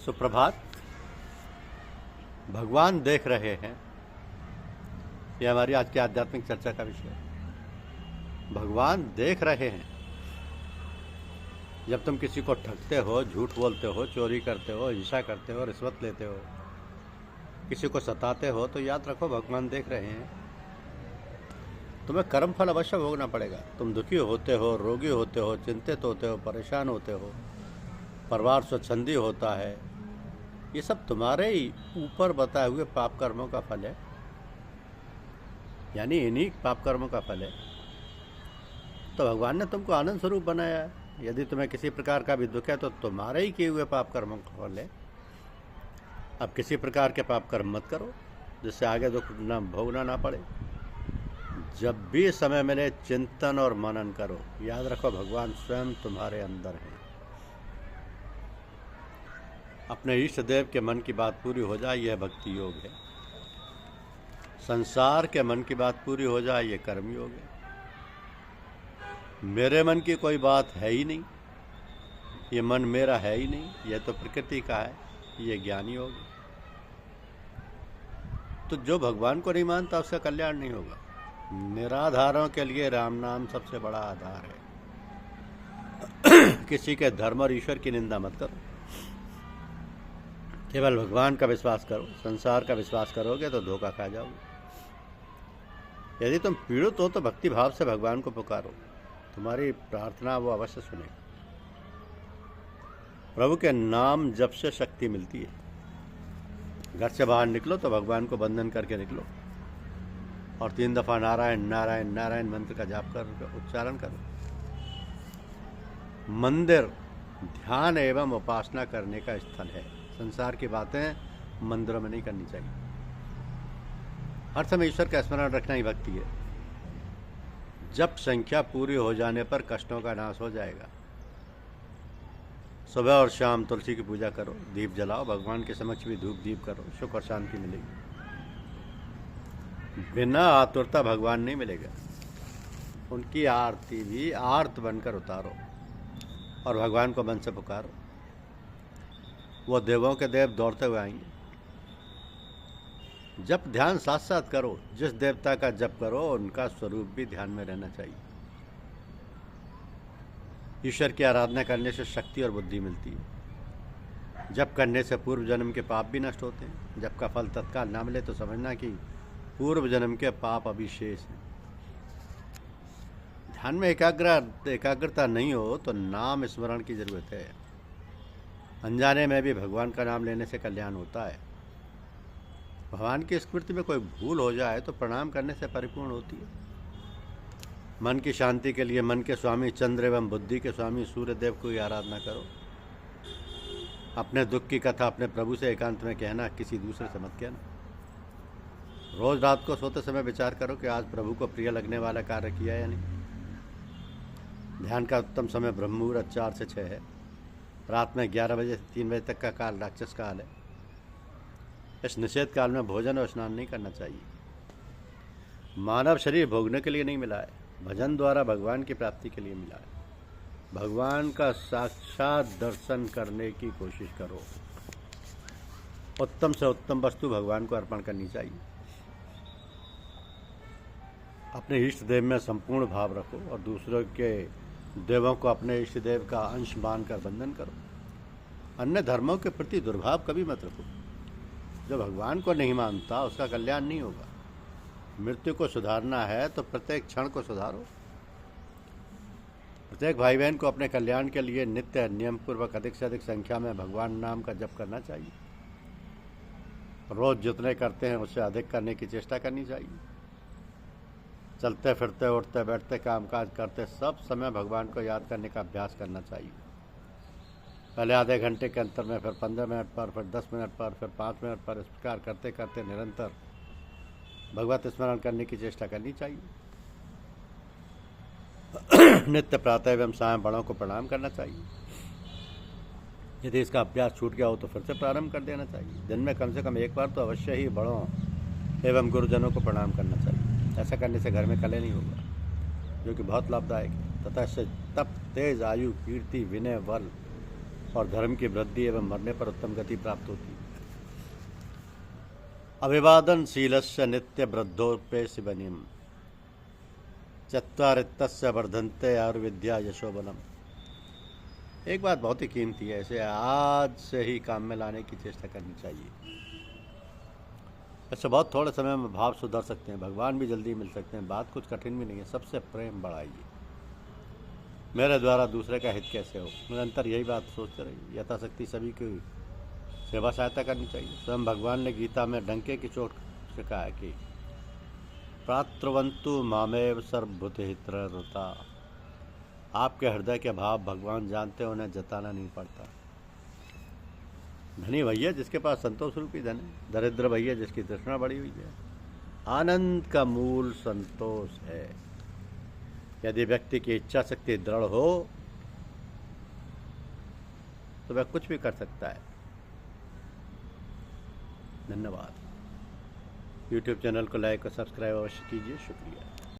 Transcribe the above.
सुप्रभात। भगवान देख रहे हैं, यह हमारी आज की आध्यात्मिक चर्चा का विषय है। भगवान देख रहे हैं। जब तुम किसी को ठगते हो, झूठ बोलते हो, चोरी करते हो, हिंसा करते हो, रिश्वत लेते हो, किसी को सताते हो, तो याद रखो भगवान देख रहे हैं। तुम्हें कर्मफल अवश्य भोगना पड़ेगा। तुम दुखी होते हो, रोगी होते हो, चिंतित होते हो, परेशान होते हो, परिवार स्वच्छंदी होता है, ये सब तुम्हारे ही ऊपर बताए हुए पाप कर्मों का फल है, यानी इन्हीं पाप कर्मों का फल है। तो भगवान ने तुमको आनंद स्वरूप बनाया है। यदि तुम्हें किसी प्रकार का भी दुख है तो तुम्हारे ही किए हुए पाप कर्मों का फल है। अब किसी प्रकार के पाप कर्म मत करो जिससे आगे दुख न भोगना ना पड़े। जब भी समय मिले चिंतन और मनन करो। याद रखो भगवान स्वयं तुम्हारे अंदर है। अपने इष्ट देव के मन की बात पूरी हो जाए, यह भक्ति योग है। संसार के मन की बात पूरी हो जाए, यह कर्म योग है। मेरे मन की कोई बात है ही नहीं, ये मन मेरा है ही नहीं, यह तो प्रकृति का है, ये ज्ञान योग है। तो जो भगवान को नहीं मानता उसका कल्याण नहीं होगा। निराधारों के लिए राम नाम सबसे बड़ा आधार है। किसी के धर्म और ईश्वर की निंदा मत करो, केवल भगवान का विश्वास करो। संसार का विश्वास करोगे तो धोखा खा जाओगे। यदि तुम पीड़ित हो तो भक्ति भाव से भगवान को पुकारो, तुम्हारी प्रार्थना वो अवश्य सुनेगा। प्रभु के नाम जप से शक्ति मिलती है। घर से बाहर निकलो तो भगवान को बंधन करके निकलो और 3 दफा नारायण नारायण नारायण मंत्र का जाप कर उच्चारण करो। मंदिर ध्यान एवं उपासना करने का स्थल है। संसार की बातें मंदिरों में नहीं करनी चाहिए। हर समय ईश्वर का स्मरण रखना ही भक्ति है। जब संख्या पूरी हो जाने पर कष्टों का नाश हो जाएगा। सुबह और शाम तुलसी की पूजा करो, दीप जलाओ, भगवान के समक्ष भी धूप दीप करो, सुख और शांति मिलेगी। बिना आतुरता भगवान नहीं मिलेगा। उनकी आरती भी आर्त बनकर उतारो और भगवान को मन से पुकारो। वो देवों के देव दौड़ते हुए आएंगे। जब ध्यान साथ साथ करो, जिस देवता का जप करो उनका स्वरूप भी ध्यान में रहना चाहिए। ईश्वर की आराधना करने से शक्ति और बुद्धि मिलती है। जप करने से पूर्व जन्म के पाप भी नष्ट होते हैं। जप का फल तत्काल ना मिले तो समझना कि पूर्व जन्म के पाप अभी शेष हैं। ध्यान में एकाग्रता नहीं हो तो नाम स्मरण की जरूरत है। अनजाने में भी भगवान का नाम लेने से कल्याण होता है। भगवान की स्मृति में कोई भूल हो जाए तो प्रणाम करने से परिपूर्ण होती है। मन की शांति के लिए मन के स्वामी चंद्र एवं बुद्धि के स्वामी सूर्य देव को ही आराधना करो। अपने दुख की कथा अपने प्रभु से एकांत में कहना, किसी दूसरे से मत कहना। रोज रात को सोते समय विचार करो कि आज प्रभु को प्रिय लगने वाला कार्य किया या नहीं। ध्यान का उत्तम समय ब्रह्म मुहूर्त 4 से 6 है। रात में 11 बजे से 3 बजे तक का काल राक्षस काल है। इस निषेध काल में भोजन और स्नान नहीं करना चाहिए। मानव शरीर भोगने के लिए नहीं मिला है, भजन द्वारा भगवान की प्राप्ति के लिए मिला है। भगवान का साक्षात दर्शन करने की कोशिश करो। उत्तम से उत्तम वस्तु भगवान को अर्पण करनी चाहिए। अपने इष्ट देव में संपूर्ण भाव रखो और दूसरों के देवों को अपने इष्ट देव का अंश मानकर बंधन करो। अन्य धर्मों के प्रति दुर्भाव कभी मत रखो। जो भगवान को नहीं मानता उसका कल्याण नहीं होगा। मृत्यु को सुधारना है तो प्रत्येक क्षण को सुधारो। प्रत्येक भाई बहन को अपने कल्याण के लिए नित्य नियम पूर्वक अधिक से अधिक संख्या में भगवान नाम का जप करना चाहिए। रोज जितने करते हैं उससे अधिक करने की चेष्टा करनी चाहिए। चलते फिरते उठते बैठते कामकाज करते सब समय भगवान को याद करने का अभ्यास करना चाहिए। पहले आधे घंटे के अंतर में, फिर 15 मिनट पर, फिर 10 मिनट पर, फिर 5 मिनट पर, इस प्रकार करते करते निरंतर भगवत स्मरण करने की चेष्टा करनी चाहिए। नित्य प्रातः एवं सायं बड़ों को प्रणाम करना चाहिए। यदि इसका अभ्यास छूट गया हो तो फिर से प्रारंभ कर देना चाहिए। दिन में कम से कम एक बार तो अवश्य ही बड़ों एवं गुरुजनों को प्रणाम करना चाहिए। ऐसा करने से घर में कलह नहीं होगा, जो कि बहुत लाभदायक है। तथा इससे तप, तेज, आयु, कीर्ति, विनय, बल और धर्म की वृद्धि एवं मरने पर उत्तम गति प्राप्त होती है। अभिवादनशीलस्य नित्य वृद्धोपे शिवनिम चत्वारित्तस्य वर्धन्ते आयुर्विद्या यशोबलम। एक बात बहुत ही कीमती है, इसे आज से ही काम में लाने की चेष्टा करनी चाहिए। ऐसे बहुत थोड़े समय में भाव सुधर सकते हैं, भगवान भी जल्दी मिल सकते हैं। बात कुछ कठिन भी नहीं है, सबसे प्रेम बढ़ाइए। मेरे द्वारा दूसरे का हित कैसे हो, निरंतर यही बात सोचते रहिए। यथाशक्ति सभी की सेवा सहायता करनी चाहिए। स्वयं भगवान ने गीता में डंके की चोट से कहा है कि प्रात्रवंतु मामेव सर्वभूतहितरता। आपके हृदय के भाव भगवान जानते, उन्हें जताना नहीं पड़ता। धनी भैया जिसके पास संतोष रूपी धन है, दरिद्र भैया जिसकी तृष्णा बढ़ी हुई है। आनंद का मूल संतोष है। यदि व्यक्ति की इच्छा शक्ति दृढ़ हो तो वह कुछ भी कर सकता है। धन्यवाद। YouTube चैनल को लाइक और सब्सक्राइब अवश्य कीजिए। शुक्रिया।